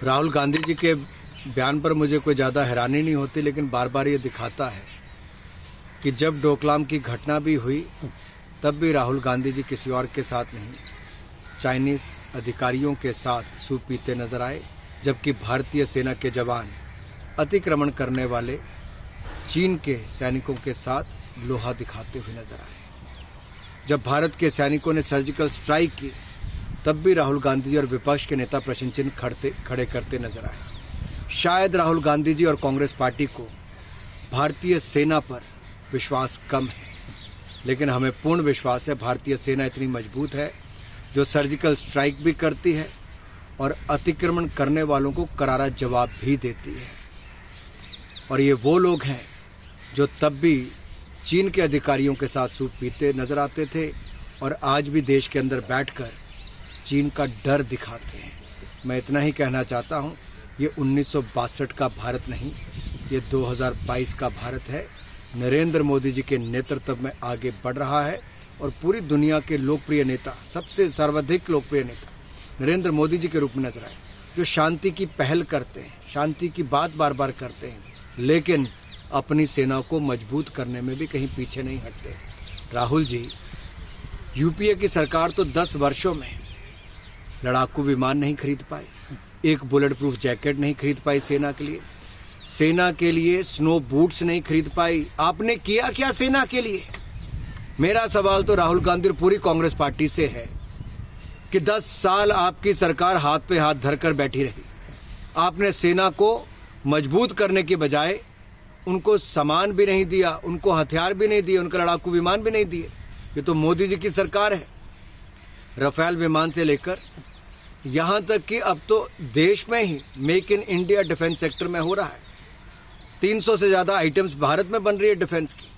राहुल गांधी जी के बयान पर मुझे कोई ज़्यादा हैरानी नहीं होती, लेकिन बार बार ये दिखाता है कि जब डोकलाम की घटना भी हुई तब भी राहुल गांधी जी किसी और के साथ नहीं, चाइनीज अधिकारियों के साथ सूप पीते नजर आए, जबकि भारतीय सेना के जवान अतिक्रमण करने वाले चीन के सैनिकों के साथ लोहा दिखाते हुए नजर आए। जब भारत के सैनिकों ने सर्जिकल स्ट्राइक की तब भी राहुल गांधी जी और विपक्ष के नेता प्रश्न चिन्ह खड़े करते नजर आए। शायद राहुल गांधी जी और कांग्रेस पार्टी को भारतीय सेना पर विश्वास कम है, लेकिन हमें पूर्ण विश्वास है भारतीय सेना इतनी मजबूत है जो सर्जिकल स्ट्राइक भी करती है और अतिक्रमण करने वालों को करारा जवाब भी देती है। और ये वो लोग हैं जो तब भी चीन के अधिकारियों के साथ सूप पीते नजर आते थे और आज भी देश के अंदर बैठकर चीन का डर दिखाते हैं। मैं इतना ही कहना चाहता हूं, ये 1962 का भारत नहीं, ये 2022 का भारत है। नरेंद्र मोदी जी के नेतृत्व में आगे बढ़ रहा है और पूरी दुनिया के लोकप्रिय नेता, सबसे सर्वाधिक लोकप्रिय नेता नरेंद्र मोदी जी के रूप में नजर आए, जो शांति की पहल करते हैं, शांति की बात बार बार करते हैं, लेकिन अपनी सेना को मजबूत करने में भी कहीं पीछे नहीं हटते। राहुल जी, यूपीए की सरकार तो 10 वर्षों में लड़ाकू विमान नहीं खरीद पाई, एक बुलेट प्रूफ जैकेट नहीं खरीद पाई सेना के लिए स्नो बूट्स नहीं खरीद पाई। आपने किया क्या सेना के लिए? मेरा सवाल तो राहुल गांधी और पूरी कांग्रेस पार्टी से है कि 10 साल आपकी सरकार हाथ पे हाथ धरकर बैठी रही। आपने सेना को मजबूत करने के बजाय उनको सामान भी नहीं दिया, उनको हथियार भी नहीं दिए, उनका लड़ाकू विमान भी नहीं दिए। ये तो मोदी जी की सरकार है। राफेल विमान से लेकर यहां तक कि अब तो देश में ही make in India defence sector में हो रहा है। 300 से ज्यादा आइटम्स भारत में बन रही है डिफेंस की।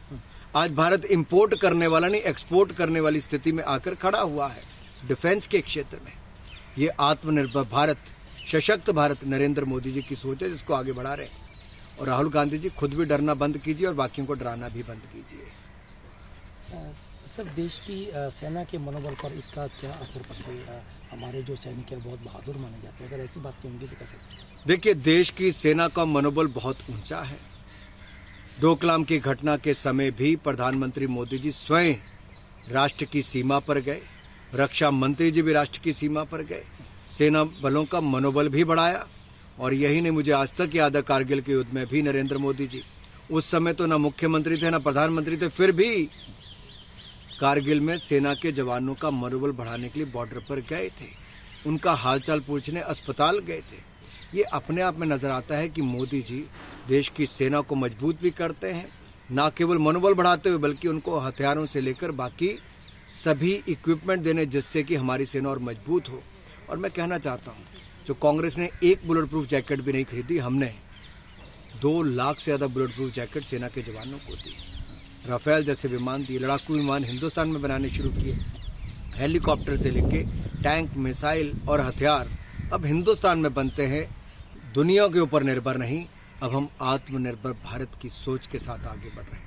आज भारत इंपोर्ट करने वाला नहीं, एक्सपोर्ट करने वाली स्थिति में आकर खड़ा हुआ है डिफेंस के क्षेत्र में। ये आत्मनिर्भर भारत, सशक्त भारत नरेंद्र मोदी जी की सोच है, जिसको आगे बढ़ा रहे हैं। और राहुल गांधी जी खुद भी डरना बंद कीजिए और बाकियों को डराना भी बंद कीजिए। सर, देश की सेना के मनोबल पर इसका क्या असर पड़ता है? हमारे जो सैनिक है बहुत बहादुर माने जाते हैं, अगर ऐसी बात की होंगी तो कैसे? देखिए, देश की सेना का मनोबल बहुत ऊंचा है। डोकलाम की घटना के समय भी प्रधानमंत्री मोदी जी स्वयं राष्ट्र की सीमा पर गए, रक्षा मंत्री जी भी राष्ट्र की सीमा पर गए, सेना बलों का मनोबल भी बढ़ाया। और यही नहीं, मुझे आज तक याद है कारगिल के युद्ध में भी नरेंद्र मोदी जी, उस समय तो ना मुख्यमंत्री थे ना प्रधानमंत्री थे, फिर भी कारगिल में सेना के जवानों का मनोबल बढ़ाने के लिए बॉर्डर पर गए थे, उनका हालचाल पूछने अस्पताल गए थे। ये अपने आप में नजर आता है कि मोदी जी देश की सेना को मजबूत भी करते हैं, न केवल मनोबल बढ़ाते हुए बल्कि उनको हथियारों से लेकर बाकी सभी इक्विपमेंट देने, जिससे कि हमारी सेना और मजबूत हो। और मैं कहना चाहता हूँ, जो कांग्रेस ने एक बुलेट प्रूफ जैकेट भी नहीं खरीदी, हमने 2 लाख से ज्यादा बुलेट प्रूफ जैकेट सेना के जवानों को दी, राफेल जैसे विमान दिए, लड़ाकू विमान हिंदुस्तान में बनाने शुरू किए, हेलीकॉप्टर से लेके टैंक, मिसाइल और हथियार अब हिंदुस्तान में बनते हैं। दुनिया के ऊपर निर्भर नहीं, अब हम आत्मनिर्भर भारत की सोच के साथ आगे बढ़ रहे हैं।